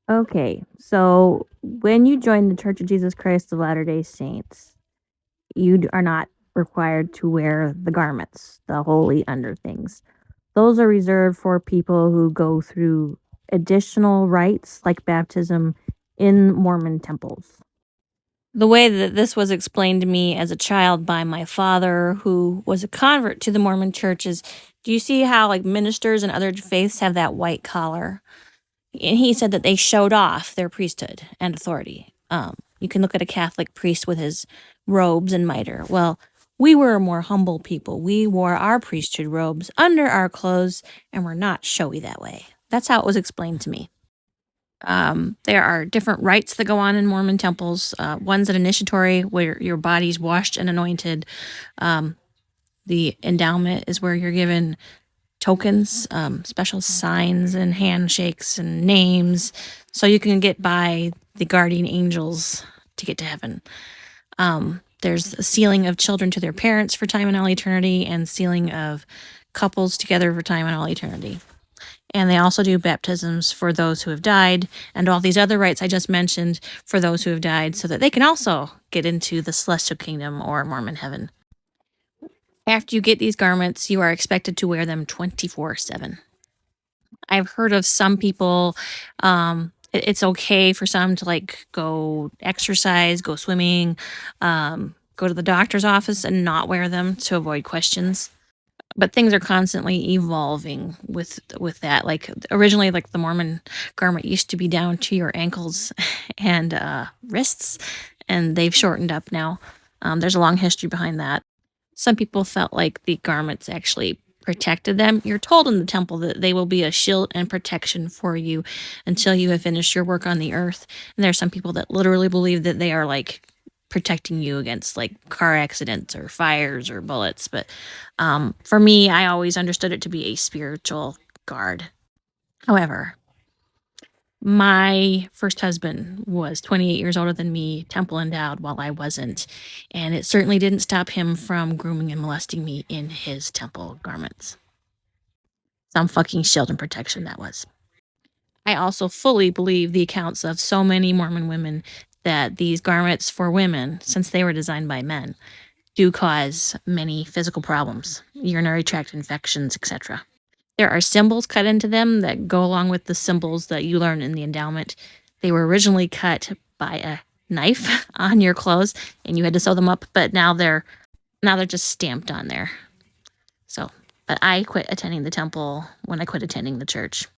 Okay, so when you join the Church of Jesus Christ of Latter-day Saints, are not required to wear the garments, the holy underthings. Those are reserved for people who go through additional rites like baptism in Mormon temples. The way that this was explained to me as a child by my father, who was a convert to the Mormon church, is do you see how like ministers and other faiths have that white collar? And he said that they showed off their priesthood and authority. You can look at a Catholic priest with his robes and mitre. Well, we were a more humble people. We wore our priesthood robes under our clothes and were not showy that way. That's how it was explained to me. There are different rites that go on in Mormon temples. One's an initiatory where your body's washed and anointed. The endowment is where you're given tokens, special signs and handshakes and names, so you can get by the guardian angels to get to heaven. There's a sealing of children to their parents for time and all eternity, and sealing of couples together for time and all eternity. And they also do baptisms for those who have died, and all these other rites I just mentioned for those who have died, so that they can also get into the celestial kingdom or Mormon heaven. After you get these garments, you are expected to wear them 24/7. I've heard of some people, it's okay for some to like go exercise, go swimming, go to the doctor's office and not wear them to avoid questions. But things are constantly evolving with that. Like originally, like the Mormon garment used to be down to your ankles and wrists, and they've shortened up now. There's a long history behind that. Some people felt like the garments actually protected them. You're told in the temple that they will be a shield and protection for you until you have finished your work on the earth. And there are some people that literally believe that they are like protecting you against like car accidents or fires or bullets. But for me, I always understood it to be a spiritual guard. However, my first husband was 28 years older than me, temple endowed, while I wasn't, and it certainly didn't stop him from grooming and molesting me in his temple garments. Some fucking shield and protection that was. I also fully believe the accounts of so many Mormon women that these garments for women, since they were designed by men, do cause many physical problems, urinary tract infections, etc. There are symbols cut into them that go along with the symbols that you learn in the endowment. They were originally cut by a knife on your clothes and you had to sew them up, but now they're just stamped on there. So, but I quit attending the temple when I quit attending the church.